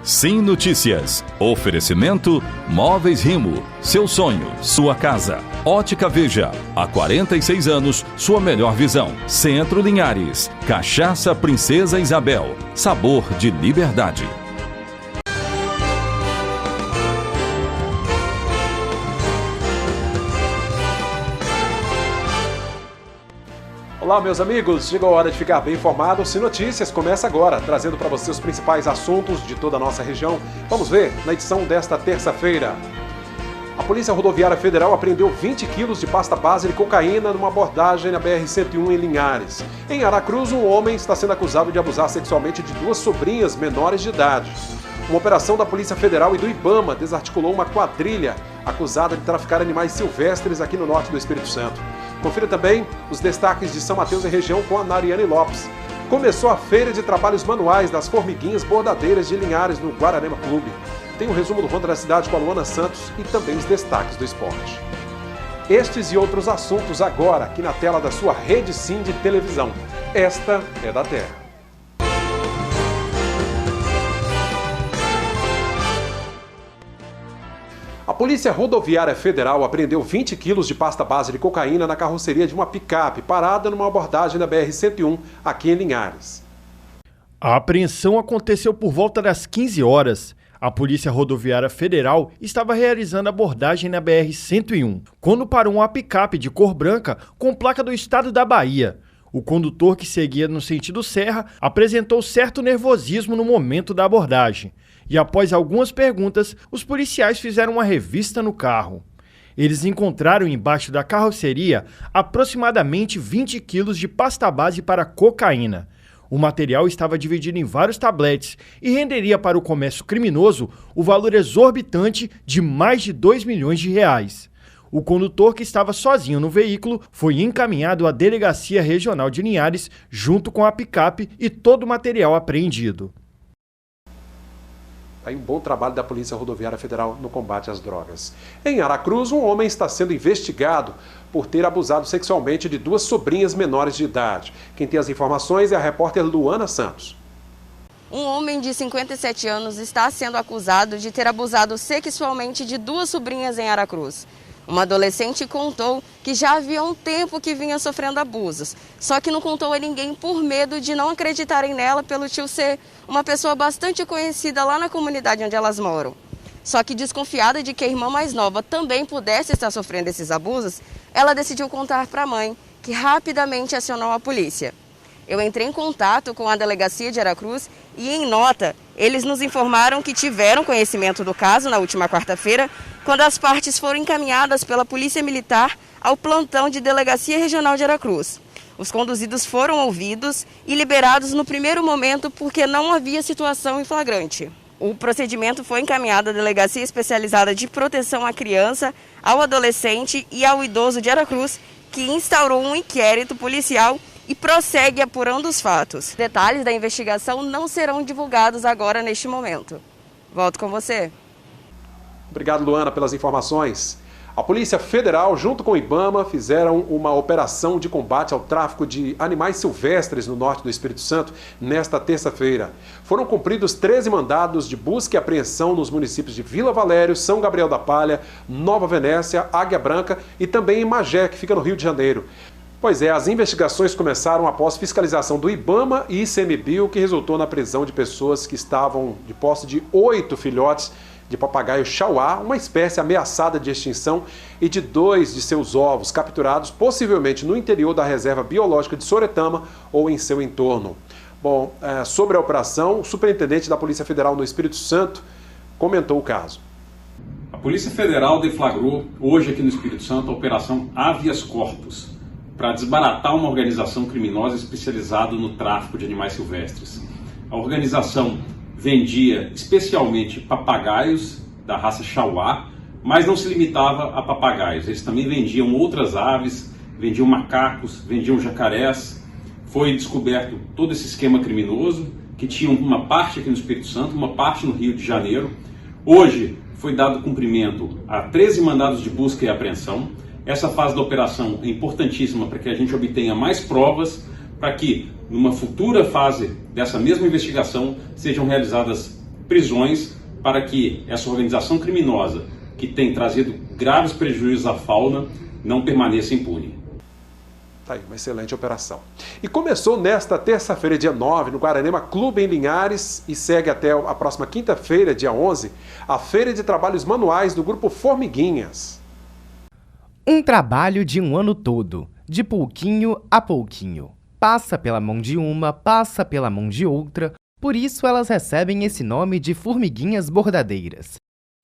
Sim Notícias. Oferecimento Móveis Rimo. Seu sonho, sua casa. Ótica Veja. Há 46 anos, sua melhor visão. Centro Linhares. Cachaça Princesa Isabel. Sabor de liberdade. Olá, meus amigos, chegou a hora de ficar bem informado. O Sim Notícias começa agora, trazendo para você os principais assuntos de toda a nossa região. Vamos ver na edição desta terça-feira. A Polícia Rodoviária Federal apreendeu 20 quilos de pasta base de cocaína numa abordagem na BR-101 em Linhares. Em Aracruz, um homem está sendo acusado de abusar sexualmente de duas sobrinhas menores de idade. Uma operação da Polícia Federal e do IBAMA desarticulou uma quadrilha acusada de traficar animais silvestres aqui no norte do Espírito Santo. Confira também os destaques de São Mateus e região com a Nariane Lopes. Começou a Feira de Trabalhos Manuais das Formiguinhas Bordadeiras de Linhares no Guararema Clube. Tem um resumo do Ronda da Cidade com a Luana Santos e também os destaques do esporte. Estes e outros assuntos agora aqui na tela da sua Rede Sim de televisão. Esta é da Terra. A Polícia Rodoviária Federal apreendeu 20 quilos de pasta base de cocaína na carroceria de uma picape parada numa abordagem da BR-101 aqui em Linhares. A apreensão aconteceu por volta das 15 horas. A Polícia Rodoviária Federal estava realizando abordagem na BR-101, quando parou uma picape de cor branca com placa do estado da Bahia. O condutor, que seguia no sentido Serra, apresentou certo nervosismo no momento da abordagem. E após algumas perguntas, os policiais fizeram uma revista no carro. Eles encontraram embaixo da carroceria aproximadamente 20 quilos de pasta base para cocaína. O material estava dividido em vários tabletes e renderia para o comércio criminoso o valor exorbitante de mais de 2 milhões de reais. O condutor, que estava sozinho no veículo, foi encaminhado à Delegacia Regional de Linhares junto com a picape e todo o material apreendido. Aí um bom trabalho da Polícia Rodoviária Federal no combate às drogas. Em Aracruz, um homem está sendo investigado por ter abusado sexualmente de duas sobrinhas menores de idade. Quem tem as informações é a repórter Luana Santos. Um homem de 57 anos está sendo acusado de ter abusado sexualmente de duas sobrinhas em Aracruz. Uma adolescente contou que já havia um tempo que vinha sofrendo abusos, só que não contou a ninguém por medo de não acreditarem nela pelo tio ser uma pessoa bastante conhecida lá na comunidade onde elas moram. Só que desconfiada de que a irmã mais nova também pudesse estar sofrendo esses abusos, ela decidiu contar para a mãe, que rapidamente acionou a polícia. Eu entrei em contato com a delegacia de Aracruz e, em nota, eles nos informaram que tiveram conhecimento do caso na última quarta-feira, quando as partes foram encaminhadas pela Polícia Militar ao plantão de Delegacia Regional de Aracruz. Os conduzidos foram ouvidos e liberados no primeiro momento porque não havia situação em flagrante. O procedimento foi encaminhado à Delegacia Especializada de Proteção à Criança, ao Adolescente e ao Idoso de Aracruz, que instaurou um inquérito policial e prossegue apurando os fatos. Detalhes da investigação não serão divulgados agora neste momento. Volto com você. Obrigado, Luana, pelas informações. A Polícia Federal, junto com o IBAMA, fizeram uma operação de combate ao tráfico de animais silvestres no norte do Espírito Santo nesta terça-feira. Foram cumpridos 13 mandados de busca e apreensão nos municípios de Vila Valério, São Gabriel da Palha, Nova Venécia, Águia Branca e também em Magé, que fica no Rio de Janeiro. Pois é, as investigações começaram após fiscalização do IBAMA e ICMBio, que resultou na prisão de pessoas que estavam de posse de 8 filhotes de papagaio chauá, uma espécie ameaçada de extinção, e de 2 de seus ovos capturados, possivelmente no interior da Reserva Biológica de Soretama ou em seu entorno. Bom, sobre a operação, o superintendente da Polícia Federal no Espírito Santo comentou o caso. A Polícia Federal deflagrou hoje aqui no Espírito Santo a Operação Habeas Corpus, para desbaratar uma organização criminosa especializada no tráfico de animais silvestres. A organização vendia especialmente papagaios da raça chauá, mas não se limitava a papagaios. Eles também vendiam outras aves, vendiam macacos, vendiam jacarés. Foi descoberto todo esse esquema criminoso, que tinha uma parte aqui no Espírito Santo, uma parte no Rio de Janeiro. Hoje foi dado cumprimento a 13 mandados de busca e apreensão. Essa fase da operação é importantíssima para que a gente obtenha mais provas, para que, numa futura fase dessa mesma investigação, sejam realizadas prisões para que essa organização criminosa, que tem trazido graves prejuízos à fauna, não permaneça impune. Tá aí, uma excelente operação. E começou nesta terça-feira, dia 9, no Guaranema Clube em Linhares, e segue até a próxima quinta-feira, dia 11, a Feira de Trabalhos Manuais do Grupo Formiguinhas. Um trabalho de um ano todo, de pouquinho a pouquinho. Passa pela mão de uma, passa pela mão de outra, por isso elas recebem esse nome de formiguinhas bordadeiras.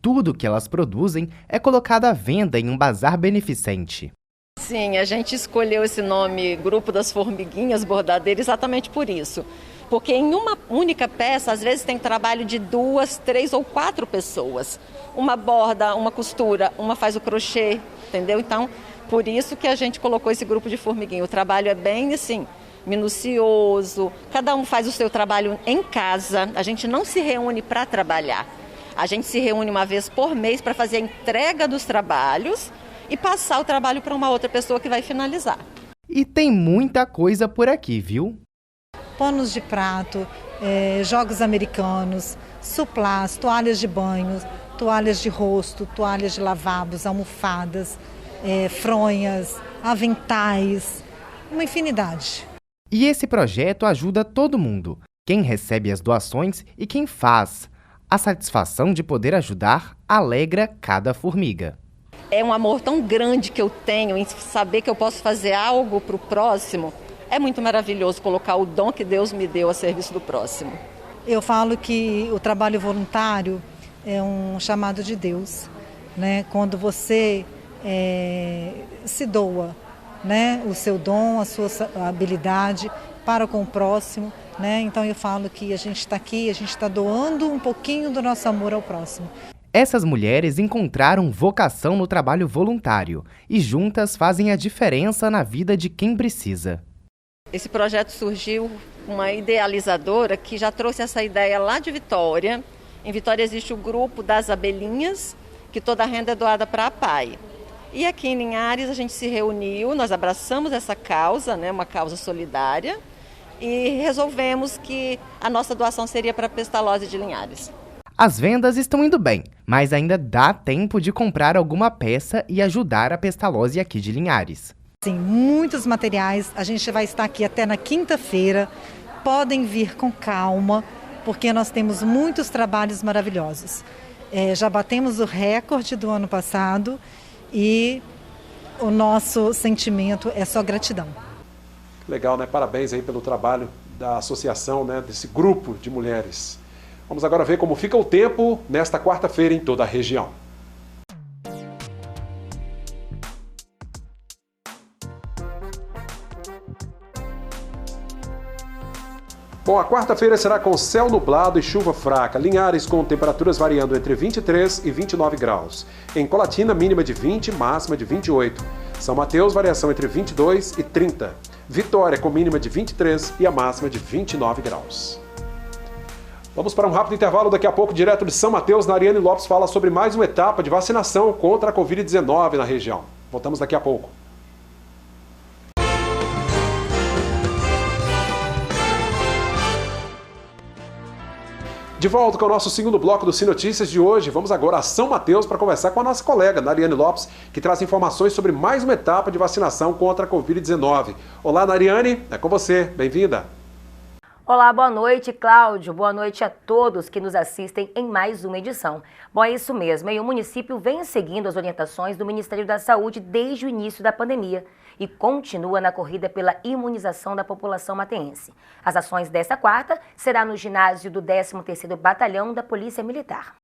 Tudo que elas produzem é colocado à venda em um bazar beneficente. Sim, a gente escolheu esse nome Grupo das Formiguinhas Bordadeiras exatamente por isso. Porque em uma única peça, às vezes tem trabalho de 2, 3 ou 4 pessoas. Uma borda, uma costura, uma faz o crochê, entendeu? Então, por isso que a gente colocou esse grupo de formiguinha. O trabalho é bem, assim, minucioso. Cada um faz o seu trabalho em casa. A gente não se reúne para trabalhar. A gente se reúne uma vez por mês para fazer a entrega dos trabalhos e passar o trabalho para uma outra pessoa que vai finalizar. E tem muita coisa por aqui, viu? Panos de prato, jogos americanos, suplás, toalhas de banho, toalhas de rosto, toalhas de lavabos, almofadas, fronhas, aventais, uma infinidade. E esse projeto ajuda todo mundo, quem recebe as doações e quem faz. A satisfação de poder ajudar alegra cada formiga. É um amor tão grande que eu tenho em saber que eu posso fazer algo para o próximo. É muito maravilhoso colocar o dom que Deus me deu a serviço do próximo. Eu falo que o trabalho voluntário é um chamado de Deus, né? Quando você se doa, né? O seu dom, a sua habilidade para com o próximo, né? Então eu falo que a gente está aqui, a gente está doando um pouquinho do nosso amor ao próximo. Essas mulheres encontraram vocação no trabalho voluntário e juntas fazem a diferença na vida de quem precisa. Esse projeto surgiu uma idealizadora que já trouxe essa ideia lá de Vitória. Em Vitória existe o grupo das abelhinhas, que toda a renda é doada para a PAI. E aqui em Linhares a gente se reuniu, nós abraçamos essa causa, né, uma causa solidária, e resolvemos que a nossa doação seria para a Pestalozzi de Linhares. As vendas estão indo bem, mas ainda dá tempo de comprar alguma peça e ajudar a Pestalozzi aqui de Linhares. Sim, muitos materiais, a gente vai estar aqui até na quinta-feira, podem vir com calma, porque nós temos muitos trabalhos maravilhosos. Já batemos o recorde do ano passado e o nosso sentimento é só gratidão. Legal, né? Parabéns aí pelo trabalho da associação, né? Desse grupo de mulheres. Vamos agora ver como fica o tempo nesta quarta-feira em toda a região. Bom, a quarta-feira será com céu nublado e chuva fraca. Linhares com temperaturas variando entre 23 e 29 graus. Em Colatina, mínima de 20, máxima de 28. São Mateus, variação entre 22 e 30. Vitória com mínima de 23 e a máxima de 29 graus. Vamos para um rápido intervalo. Daqui a pouco, direto de São Mateus, Nariane Lopes fala sobre mais uma etapa de vacinação contra a Covid-19 na região. Voltamos daqui a pouco. De volta com o nosso segundo bloco do Sinotícias de hoje. Vamos agora a São Mateus para conversar com a nossa colega, Nariane Lopes, que traz informações sobre mais uma etapa de vacinação contra a Covid-19. Olá, Nariane, é com você. Bem-vinda. Olá, boa noite, Cláudio. Boa noite a todos que nos assistem em mais uma edição. Bom, é isso mesmo, e o município vem seguindo as orientações do Ministério da Saúde desde o início da pandemia e continua na corrida pela imunização da população mateense. As ações desta quarta será no ginásio do 13º Batalhão da Polícia Militar.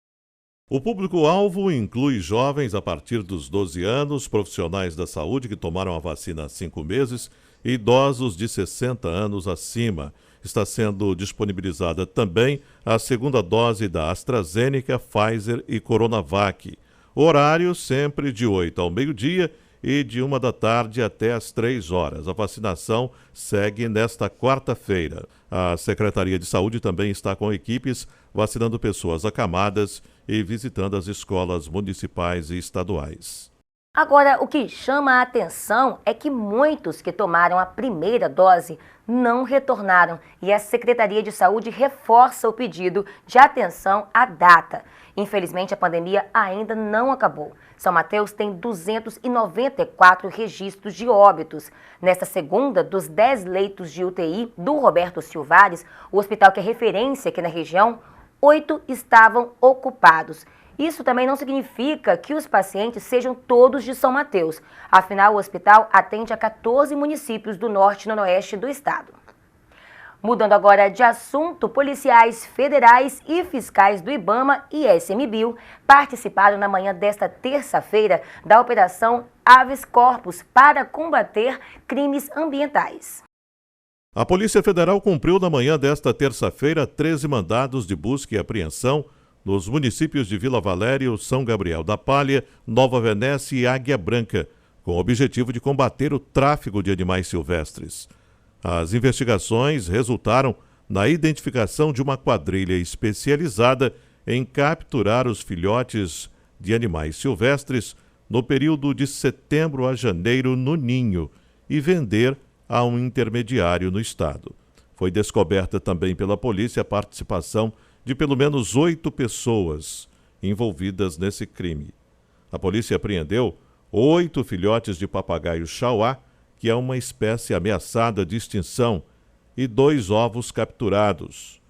O público-alvo inclui jovens a partir dos 12 anos, profissionais da saúde que tomaram a vacina há 5 meses e idosos de 60 anos acima. Está sendo disponibilizada também a segunda dose da AstraZeneca, Pfizer e Coronavac. Horário sempre de 8 ao meio-dia e de 1 da tarde até às 3 horas. A vacinação segue nesta quarta-feira. A Secretaria de Saúde também está com equipes vacinando pessoas acamadas e visitando as escolas municipais e estaduais. Agora, o que chama a atenção é que muitos que tomaram a primeira dose não retornaram e a Secretaria de Saúde reforça o pedido de atenção à data. Infelizmente, a pandemia ainda não acabou. São Mateus tem 294 registros de óbitos. Nesta segunda, dos 10 leitos de UTI do Roberto Silvares, o hospital que é referência aqui na região, 8 estavam ocupados. Isso também não significa que os pacientes sejam todos de São Mateus. Afinal, o hospital atende a 14 municípios do norte e noroeste do estado. Mudando agora de assunto, policiais federais e fiscais do IBAMA e ICMBio participaram na manhã desta terça-feira da Operação Habeas Corpus para combater crimes ambientais. A Polícia Federal cumpriu na manhã desta terça-feira 13 mandados de busca e apreensão nos municípios de Vila Valério, São Gabriel da Palha, Nova Venécia e Águia Branca, com o objetivo de combater o tráfico de animais silvestres. As investigações resultaram na identificação de uma quadrilha especializada em capturar os filhotes de animais silvestres no período de setembro a janeiro no ninho e vender a um intermediário no estado. Foi descoberta também pela polícia a participação de pelo menos 8 pessoas envolvidas nesse crime. A polícia apreendeu 8 filhotes de papagaio chauá, que é uma espécie ameaçada de extinção, e 2 ovos capturados.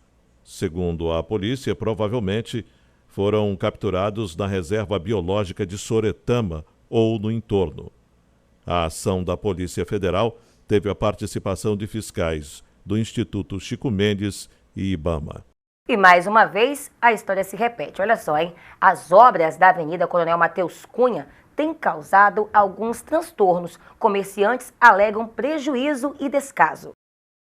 Segundo a polícia, provavelmente foram capturados na reserva biológica de Soretama ou no entorno. A ação da Polícia Federal teve a participação de fiscais do Instituto Chico Mendes e IBAMA. E mais uma vez, a história se repete. Olha só, hein? As obras da Avenida Coronel Mateus Cunha têm causado alguns transtornos. Comerciantes alegam prejuízo e descaso.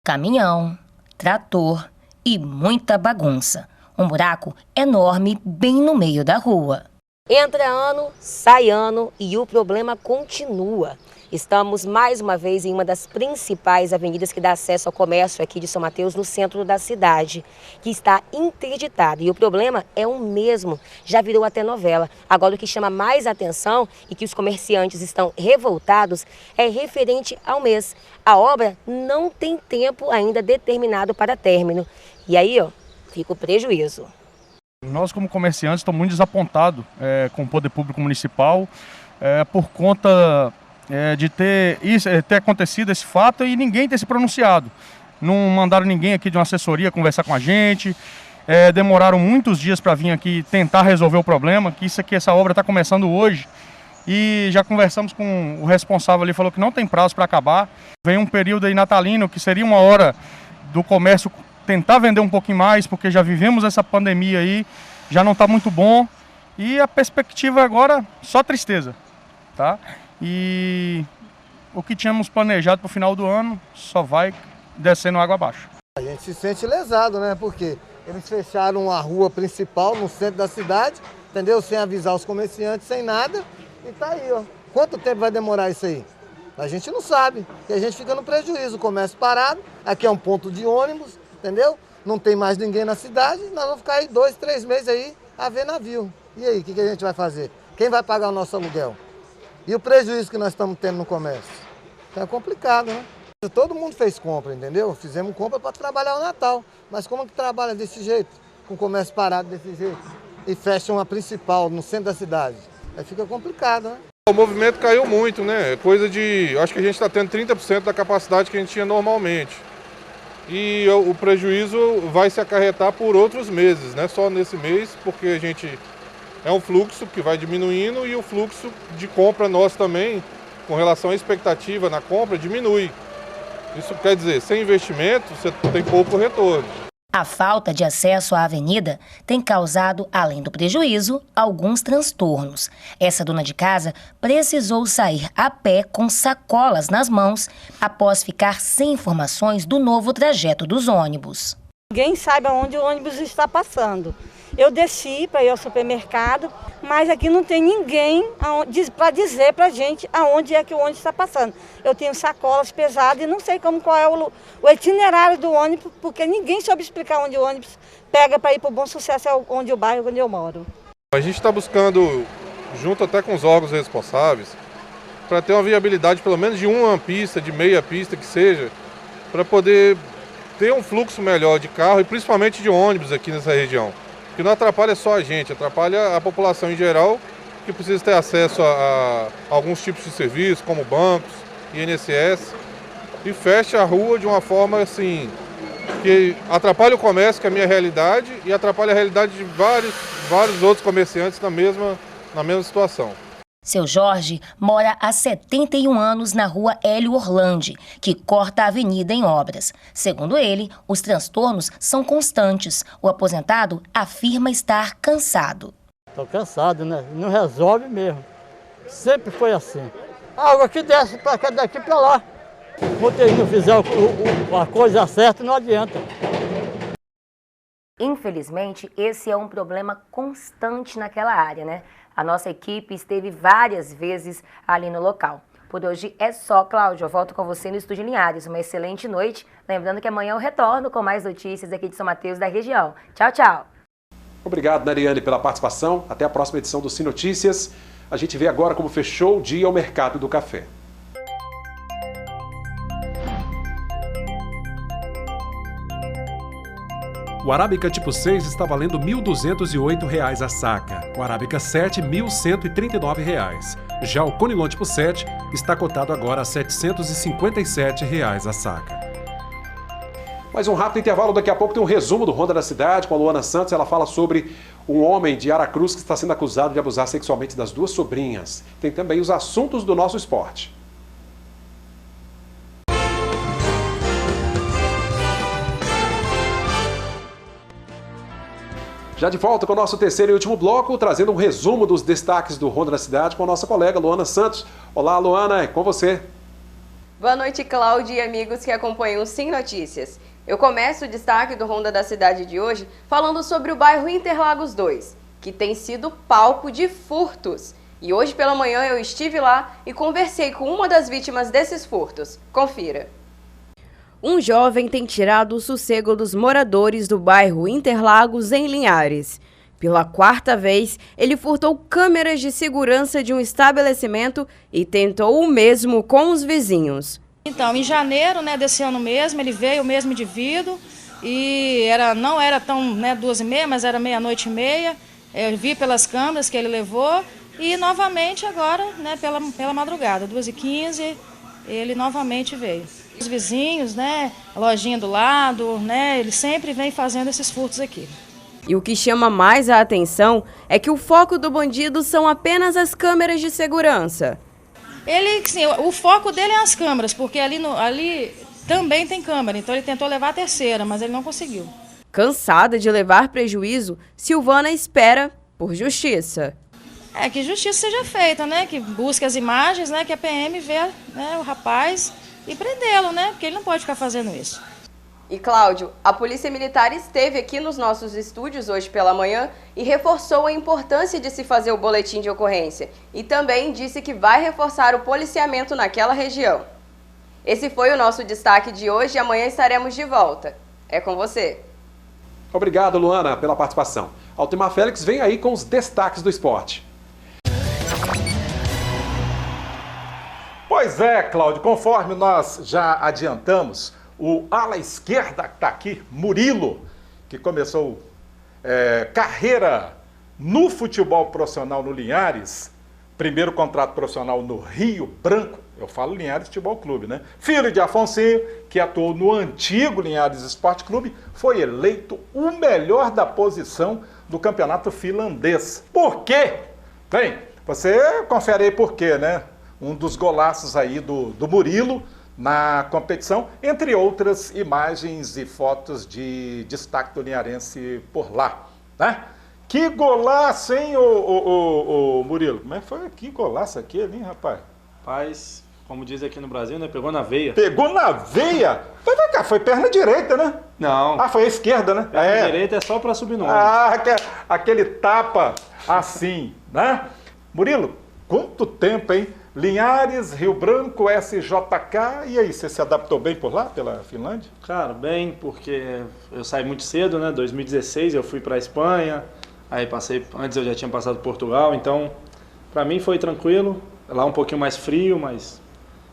Caminhão, trator e muita bagunça. Um buraco enorme bem no meio da rua. Entra ano, sai ano e o problema continua. Estamos mais uma vez em uma das principais avenidas que dá acesso ao comércio aqui de São Mateus, no centro da cidade, que está interditada. E o problema é o mesmo, já virou até novela. Agora o que chama mais atenção e que os comerciantes estão revoltados é referente ao mês. A obra não tem tempo ainda determinado para término. E aí, fica o prejuízo. Nós, como comerciantes, estamos muito desapontados com o poder público municipal por conta de ter acontecido esse fato e ninguém ter se pronunciado. Não mandaram ninguém aqui de uma assessoria conversar com a gente, demoraram muitos dias para vir aqui tentar resolver o problema, que essa obra está começando hoje e já conversamos com o responsável ali, falou que não tem prazo para acabar. Vem um período aí natalino que seria uma hora do comércio tentar vender um pouquinho mais, porque já vivemos essa pandemia aí, já não está muito bom e a perspectiva agora só tristeza, tá? E o que tínhamos planejado para o final do ano só vai descendo água abaixo. A gente se sente lesado, né? Porque eles fecharam a rua principal no centro da cidade, entendeu? Sem avisar os comerciantes, sem nada, e tá aí, ó. Quanto tempo vai demorar isso aí? A gente não sabe, porque a gente fica no prejuízo, o comércio parado, aqui é um ponto de ônibus, entendeu? Não tem mais ninguém na cidade, nós vamos ficar aí 2, 3 meses aí a ver navio. E aí, o que a gente vai fazer? Quem vai pagar o nosso aluguel? E o prejuízo que nós estamos tendo no comércio? Então é complicado, né? Todo mundo fez compra, entendeu? Fizemos compra para trabalhar o Natal. Mas como que trabalha desse jeito? Com o comércio parado desse jeito? E fecha uma principal no centro da cidade? Aí fica complicado, né? O movimento caiu muito, né? Coisa de... Acho que a gente está tendo 30% da capacidade que a gente tinha normalmente. E o prejuízo vai se acarretar por outros meses, né? Só nesse mês, porque a gente... É um fluxo que vai diminuindo e o fluxo de compra nosso também, com relação à expectativa na compra, diminui. Isso quer dizer, sem investimento, você tem pouco retorno. A falta de acesso à avenida tem causado, além do prejuízo, alguns transtornos. Essa dona de casa precisou sair a pé com sacolas nas mãos após ficar sem informações do novo trajeto dos ônibus. Ninguém sabe aonde o ônibus está passando. Eu desci para ir ao supermercado, mas aqui não tem ninguém para dizer para a gente aonde é que o ônibus está passando. Eu tenho sacolas pesadas e não sei qual é o itinerário do ônibus, porque ninguém soube explicar onde o ônibus pega para ir para o Bom Sucesso, onde o bairro onde eu moro. A gente está buscando junto até com os órgãos responsáveis, para ter uma viabilidade pelo menos de uma pista, de meia pista que seja, para poder ter um fluxo melhor de carro e principalmente de ônibus aqui nessa região. Que não atrapalha só a gente, atrapalha a população em geral, que precisa ter acesso a alguns tipos de serviços, como bancos, INSS, e fecha a rua de uma forma assim, que atrapalha o comércio, que é a minha realidade, e atrapalha a realidade de vários outros comerciantes na mesma situação. Seu Jorge mora há 71 anos na rua Hélio Orlandi, que corta a avenida em obras. Segundo ele, os transtornos são constantes. O aposentado afirma estar cansado. Estou cansado, né? Não resolve mesmo. Sempre foi assim. A água que desce daqui para lá. Quando ele não fizer a coisa certa, não adianta. Infelizmente, esse é um problema constante naquela área, né? A nossa equipe esteve várias vezes ali no local. Por hoje é só, Cláudio. Eu volto com você no Estúdio Linhares. Uma excelente noite. Lembrando que amanhã eu retorno com mais notícias aqui de São Mateus da região. Tchau, tchau. Obrigado, Nariane, pela participação. Até a próxima edição do Sim Notícias. A gente vê agora como fechou o dia o mercado do café. O Arábica tipo 6 está valendo R$ 1.208 a saca. O Arábica 7, R$ 1.139. Já o Conilon tipo 7 está cotado agora a R$ 757 a saca. Mais um rápido intervalo, daqui a pouco tem um resumo do Ronda da Cidade com a Luana Santos. Ela fala sobre um homem de Aracruz que está sendo acusado de abusar sexualmente das duas sobrinhas. Tem também os assuntos do nosso esporte. Já de volta com o nosso terceiro e último bloco, trazendo um resumo dos destaques do Ronda da Cidade com a nossa colega Luana Santos. Olá, Luana, é com você. Boa noite, Cláudia e amigos que acompanham o Sim Notícias. Eu começo o destaque do Ronda da Cidade de hoje falando sobre o bairro Interlagos 2, que tem sido palco de furtos. E hoje pela manhã eu estive lá e conversei com uma das vítimas desses furtos. Confira. Um jovem tem tirado o sossego dos moradores do bairro Interlagos, em Linhares. Pela quarta vez, ele furtou câmeras de segurança de um estabelecimento e tentou o mesmo com os vizinhos. Então, em janeiro, desse ano mesmo, ele veio o mesmo indivíduo e não era tão 2h30, mas era 00:30. Eu vi pelas câmeras que ele levou e novamente agora, pela madrugada, 2h15, ele novamente veio. Os vizinhos, a lojinha do lado, ele sempre vem fazendo esses furtos aqui. E o que chama mais a atenção é que o foco do bandido são apenas as câmeras de segurança. O foco dele é as câmeras, porque ali também tem câmera, então ele tentou levar a terceira, mas ele não conseguiu. Cansada de levar prejuízo, Silvana espera por justiça. Que justiça seja feita, que busque as imagens, que a PM vê o rapaz e prendê-lo, porque ele não pode ficar fazendo isso. E Cláudio, a Polícia Militar esteve aqui nos nossos estúdios hoje pela manhã e reforçou a importância de se fazer o boletim de ocorrência e também disse que vai reforçar o policiamento naquela região. Esse foi o nosso destaque de hoje e amanhã estaremos de volta. É com você. Obrigado, Luana, pela participação. Altemar Félix vem aí com os destaques do esporte. Pois é, Cláudio, conforme nós já adiantamos, o ala esquerda que está aqui, Murilo, que começou carreira no futebol profissional no Linhares, primeiro contrato profissional no Rio Branco, eu falo Linhares Futebol Clube, né? Filho de Afonsinho, que atuou no antigo Linhares Esporte Clube, foi eleito o melhor da posição do campeonato finlandês. Por quê? Bem, você confere aí por quê, né? Um dos golaços aí do Murilo na competição, entre outras imagens e fotos de destaque do linharense por lá, né? Que golaço, hein, o Murilo? Como é que foi? Que golaço aquele, hein, rapaz? Rapaz, como diz aqui no Brasil, né? Pegou na veia. Pegou na veia? Foi perna direita, né? Não. Foi a esquerda, né? Perna direita é só para subir no ônibus. Aquele tapa assim, né? Murilo, quanto tempo, hein? Linhares, Rio Branco, SJK, e aí, você se adaptou bem por lá, pela Finlândia? Cara, bem, porque eu saí muito cedo, né? 2016 eu fui para a Espanha, aí antes eu já tinha passado Portugal, então Para mim foi tranquilo, lá um pouquinho mais frio, mas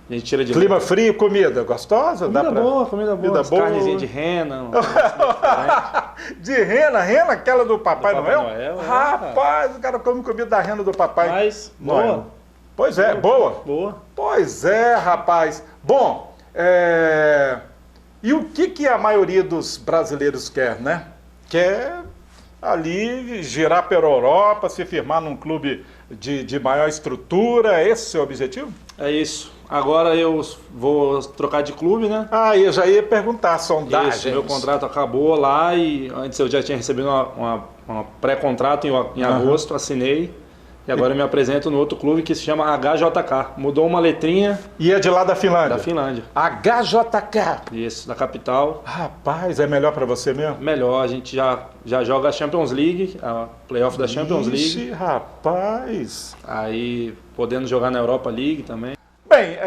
a gente tira de Clima leite. frio, comida gostosa? Comida boa, comida boa. Carnezinha de rena. De rena? Rena aquela do Papai Noel? Noel, Rapaz, o cara come comida da rena do Papai Noel. Boa. Pois é, boa? Boa. Pois é, rapaz. Bom, e o que a maioria dos brasileiros quer, né? Quer ali girar pela Europa, se firmar num clube de maior estrutura, esse é o seu objetivo? É isso. Agora eu vou trocar de clube, né? Ah, eu já ia perguntar, sondagem. Isso, meu contrato acabou lá e antes eu já tinha recebido uma pré-contrato em agosto, assinei. E agora eu me apresento no outro clube que se chama HJK. Mudou uma letrinha. E é de lá da Finlândia? Da Finlândia. HJK. Isso, da capital. Rapaz, é melhor para você mesmo? Melhor, a gente já joga a Champions League, a playoff da Champions League. Ixi, rapaz. Aí podendo jogar na Europa League também. Bem,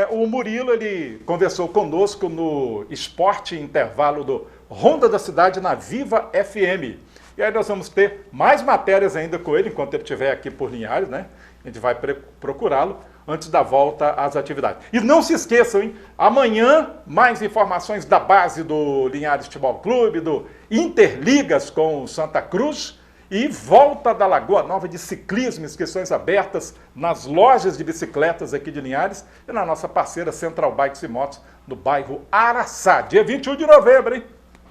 o Murilo, ele conversou conosco no Esporte Intervalo do Ronda da Cidade na Viva FM. E aí nós vamos ter mais matérias ainda com ele, enquanto ele estiver aqui por Linhares, né? A gente vai procurá-lo antes da volta às atividades. E não se esqueçam, hein? Amanhã, mais informações da base do Linhares Futebol Clube, do Interligas com o Santa Cruz e volta da Lagoa Nova de ciclismo, inscrições abertas nas lojas de bicicletas aqui de Linhares e na nossa parceira Central Bikes e Motos, no bairro Araçá. Dia 21 de novembro, hein?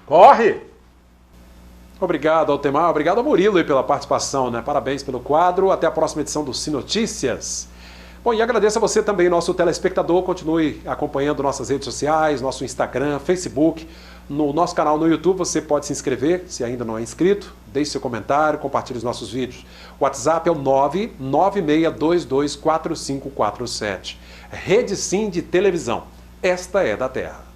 Corre! Obrigado, Altemar. Obrigado ao Murilo aí pela participação, né? Parabéns pelo quadro. Até a próxima edição do Sinotícias. Bom, e agradeço a você também, nosso telespectador. Continue acompanhando nossas redes sociais, nosso Instagram, Facebook. No nosso canal no YouTube você pode se inscrever, se ainda não é inscrito. Deixe seu comentário, compartilhe os nossos vídeos. O WhatsApp é o 996224547. Rede Sim de Televisão. Esta é da Terra.